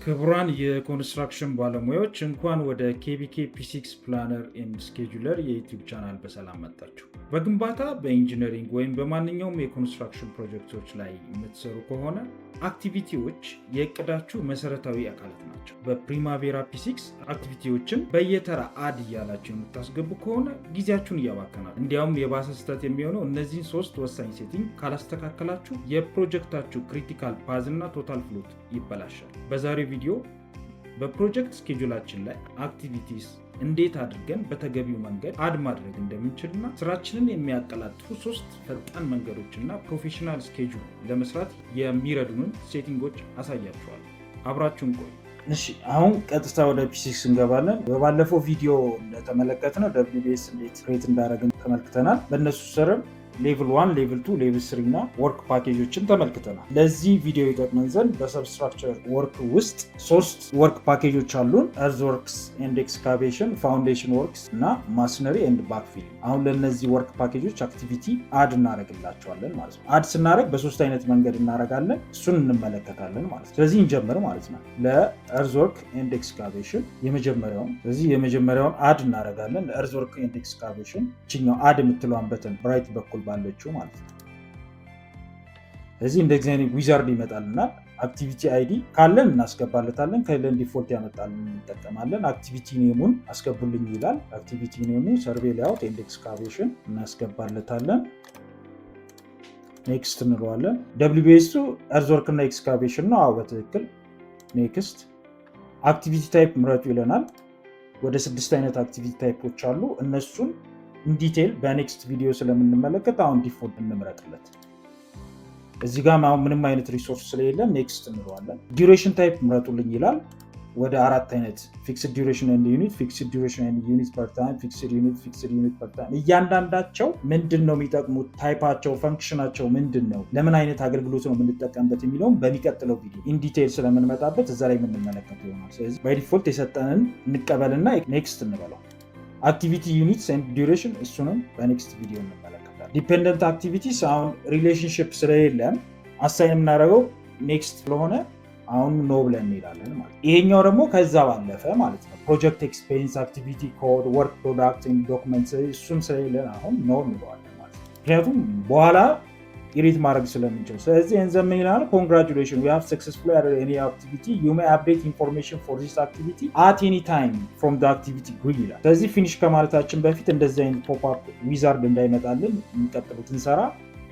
ክቡራን የኮንስትራክሽን ባለሙያዎች እንኳን ወደ ኬቢኬ ፒ6 ፕላነር ኤንድ ስኬጁለር የዩቲዩብ ቻናል በሰላም መጣችሁ። በግንባታ በኢንጂነሪንግ ወይም በማንኛውም የኮንስትራክሽን ፕሮጀክቶች ላይ የምትሰሩ ከሆነ አክቲቪቲዎች የእቅዳችሁ መሰረታዊ አካላት ናቸው። በፕሪማቬራ ፒ6 አክቲቪቲዎችን በየተራ አድ እያላችሁ የምታስገቡ ከሆነ ጊዜያችሁን እያባከናል። እንዲያውም የባሰ ስህተት የሚሆነው እነዚህን 3 ወሳኝ ሴቲንግ ካላስተካከላችሁ የፕሮጀክታችሁ ክሪቲካል ፓዝ እና ቶታል ፍሎት ይበላሻል። በዛሬው ቪዲዮ በፕሮጀክት ስኬጁላችን ላይ አክቲቪቲስ እንዴት አድርገን በተገቢው መንገድ አድ ማድረግ እንደምንችልና ስራችንን የሚያቀላጥፉ 3 ፈጣን መንገዶችና ፕሮፌሽናል ስኬጁል ለመስራት የሚረዱንን ሴቲንጎች አሳያችኋል። አብራችሁን ቆዩ። እሺ፣ አሁን ቀጥታ ወደ ፒ6 እንገባለን። በባለፈው ቪዲዮ እንደተመለከትነው WBS እንዴት ክሬት እንዳደረግን ተመልክተናል። በእነሱ ስርም ሌቭል 1 ሌቭል 2 ሌቭል 3 እና ወርክ ፓኬጆችን ተመልክተናል። ለዚህ ቪዲዮ ይጠቅመን ዘንድ በሰብስትራክቸር ወርክ ውስጥ 3 ወርክ ፓኬጆች አሉን። እርዝ ወርክስ ኤንድ ኤክስካቬሽን፣ ፋውንዴሽን ወርክስ እና ማስነሪ ኤንድ ባክፊል። አሁን ለእነዚህ ወርክ ፓኬጆች አክቲቪቲ አድ እናደርግላቸዋለን ማለት ነው። አድ ስናደርግ በ3 አይነት መንገድ እናደርጋለን። እሱን እንመለከታለን ማለት ነው። ስለዚህ እንጀምር ማለት ነው። ለእርዝ ወርክ ኤንድ ኤክስካቬሽን የመጀመሪያውን አድ እናደርጋለን። ለእርዝ ወርክ ኤንድ ኤክስካቬሽን ችኛው አድ የምትለዋን በተን ብራይት በኩል ባለችው ማለት ነው። ስለዚህ እንደዚህ አይነት ዊዛርድ ይመጣልናል። አክቲቪቲ አይዲ ካለን እናስገባለታለን፣ ከሌለን ዲፎልት ያመጣልን እንጠቀማለን። አክቲቪቲ ኔሙን አስገቡልኝ ይላል። አክቲቪቲ ኔሙ ሰርቬይ ሌአውት ኤንድ ኤክስካቬሽን እናስገባለታለን። ኔክስት እንለዋለን። WBS እርዝ ወርክ እና ኤክስካቬሽን ነው። በትክክል ኔክስት። አክቲቪቲ ታይፕ ምረጡ ይለናል። ወደ 6 አይነት አክቲቪቲ ታይፖች አሉ። እነሱን ዲቴል በኔክስት ቪዲዮ ስለምንመለከት አሁን ዲፎልት እንምረጥለት። እዚህ ጋር አሁን ምንም አይነት ሪሶርስ ስለሌለን ኔክስት እንለዋለን። ዱሬሽን ታይፕ ምረጡልኝ ይላል። ወደ 4 አይነት ፊክስድ ዱሬሽን ኤንድ ዩኒት፣ ፊክስድ ዱሬሽን ኤንድ ዩኒት ፐር ታይም፣ ፊክስድ ዩኒት ፐር ታይም። እያንዳንዳቸው ምንድን ነው የሚጠቅሙት፣ ታይፓቸው፣ ፈንክሽናቸው ምንድን ነው፣ ለምን አይነት አገልግሎት ነው የምንጠቀምበት የሚለውም በሚቀጥለው ቪዲዮ ኢንዲቴል ስለምንመጣበት እዛ ላይ የምንመለከት ይሆናል። ስለዚህ ባይ ዲፎልት የሰጠንን እንቀበልና ኔክስት እንበለው። አክቲቪቲ ዩኒትስ ኤንድ ዱሬሽን እሱንም በኔክስት ቪዲዮ እንመለከታለን። ዲፔንደንት አክቲቪቲስ አሁን ሪሌሽንሽፕ ስለሌለን አሳይን የምናደርገው ኔክስት ስለሆነ አሁን ኖ ብለን እንሄዳለን ማለት ነው። ይሄኛው ደግሞ ከዛ ባለፈ ማለት ነው ፕሮጀክት ኤክስፔሪንስ፣ አክቲቪቲ ኮድ፣ ወርክ ፕሮዳክት ኤንድ ዶክመንት እሱም ስለሌለን አሁን ኖ እንለዋለን ማለት ነው። ምክንያቱም በኋላ ኢሪት ማድረግ ስለምንችል። ስለዚህ እንዘምን ይላል ኮንግራቹሌሽን ዊ ሃቭ ሰክሰስፉሊ አድድ ኤኒ አክቲቪቲ ዩ ሜይ አፕዴት ኢንፎርሜሽን ፎር ዚስ አክቲቪቲ አት ኤኒ ታይም ፍሮም ዘ አክቲቪቲ ግሪድ ይላል። ስለዚህ ፊኒሽ ከማለታችን በፊት እንደዚህ አይነት ፖፕ አፕ ዊዛርድ እንዳይመጣልን የሚቀጥሉት እንሰራ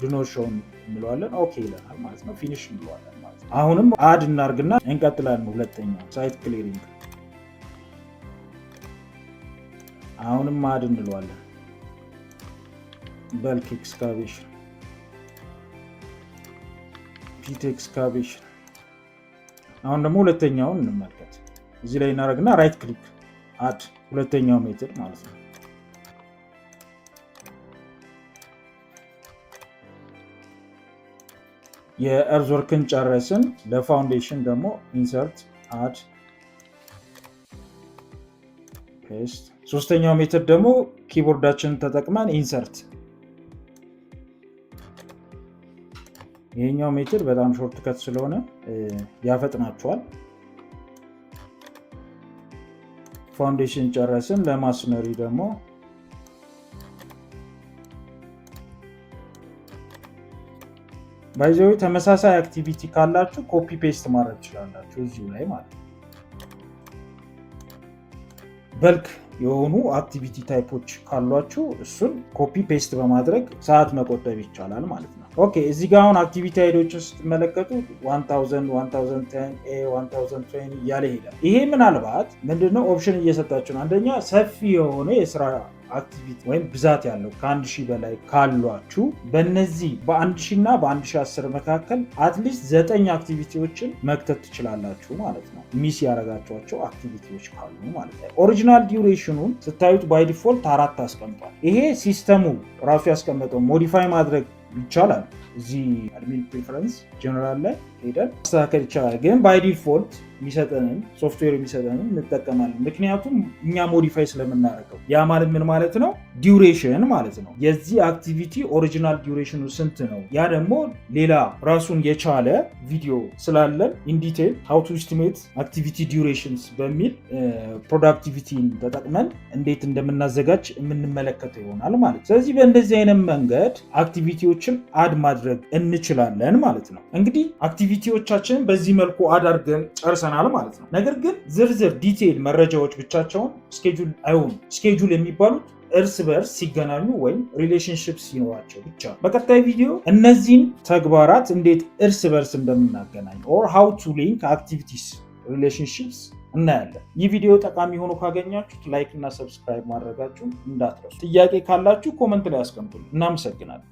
ድኖሾውን እንለዋለን። ኦኬ ይለናል ማለት ነው። ፊኒሽ እንለዋለን ማለት ነው። አሁንም አድ እናርግና እንቀጥላለን። ሁለተኛው ሳይት ክሊሪንግ አሁንም አድ እንለዋለን። በልክ ኤክስካቬሽን፣ ፒት ኤክስካቬሽን። አሁን ደግሞ ሁለተኛውን እንመልከት። እዚህ ላይ እናደርግና ራይት ክሊክ አድ ሁለተኛው ሜትድ ማለት ነው። የእርዝ ወርክን ጨረስን። ለፋውንዴሽን ደግሞ ኢንሰርት አድ ፔስት። ሶስተኛው ሜትድ ደግሞ ኪቦርዳችንን ተጠቅመን ኢንሰርት። ይሄኛው ሜትድ በጣም ሾርት ከት ስለሆነ ያፈጥናቸዋል። ፋውንዴሽን ጨረስን። ለማስነሪ ደግሞ ባይዘው ተመሳሳይ አክቲቪቲ ካላችሁ ኮፒ ፔስት ማድረግ ትችላላችሁ እዚሁ ላይ ማለት ነው። በልክ የሆኑ አክቲቪቲ ታይፖች ካሏችሁ እሱን ኮፒ ፔስት በማድረግ ሰዓት መቆጠብ ይቻላል ማለት ነው። ኦኬ፣ እዚህ ጋር አሁን አክቲቪቲ አይዶችን ስትመለከቱ 1000፣ 1010፣ 1020 እያለ ይሄዳል። ይሄ ምናልባት ምንድነው ኦፕሽን እየሰጣችሁ ነው። አንደኛ ሰፊ የሆነ የስራ አክቲቪቲ ወይም ብዛት ያለው ከ1000 በላይ ካሏችሁ በእነዚህ በ1000 እና በ1010 መካከል አትሊስት 9 አክቲቪቲዎችን መክተት ትችላላችሁ ማለት ነው። ሚስ ያደረጋችኋቸው አክቲቪቲዎች ካሉ ማለት ነው። ኦሪጂናል ዲዩሬሽኑን ስታዩት ባይ ዲፎልት 4 አስቀምጧል። ይሄ ሲስተሙ ራሱ ያስቀመጠው ሞዲፋይ ማድረግ ይቻላል። እዚህ አድሚን ፕሪፈረንስ ጀነራል ላይ ሄደን ማስተካከል ይቻላል። ግን ባይ ዲፎልት የሚሰጠንን ሶፍትዌር የሚሰጠንን እንጠቀማለን። ምክንያቱም እኛ ሞዲፋይ ስለምናደርገው። ያ ማለት ምን ማለት ነው? ዲዩሬሽን ማለት ነው። የዚህ አክቲቪቲ ኦሪጂናል ዲዩሬሽኑ ስንት ነው? ያ ደግሞ ሌላ ራሱን የቻለ ቪዲዮ ስላለን ኢንዲቴል ሃው ቱ ኤስቲሜት አክቲቪቲ ዲዩሬሽንስ በሚል ፕሮዳክቲቪቲን ተጠቅመን እንዴት እንደምናዘጋጅ የምንመለከተው ይሆናል ማለት ነው። ስለዚህ በእንደዚህ አይነት መንገድ አክቲቪቲዎችን አድ ማድረግ እንችላለን ማለት ነው። እንግዲህ አክቲቪቲዎቻችንን በዚህ መልኩ አድ አድርገን ጨርሰናል ማለት ነው። ነገር ግን ዝርዝር ዲቴይል መረጃዎች ብቻቸውን ስኬጁል አይሆኑም። ስኬጁል የሚባሉት እርስ በርስ ሲገናኙ ወይም ሪሌሽንሽፕ ሲኖራቸው ብቻ። በቀጣይ ቪዲዮ እነዚህን ተግባራት እንዴት እርስ በርስ እንደምናገናኝ ኦር ሃው ቱ ሊንክ አክቲቪቲስ ሪሌሽንሽፕስ እናያለን። ይህ ቪዲዮ ጠቃሚ ሆኖ ካገኛችሁት ላይክ እና ሰብስክራይብ ማድረጋችሁን እንዳትረሱ። ጥያቄ ካላችሁ ኮመንት ላይ አስቀምጡልኝ። እናመሰግናለን።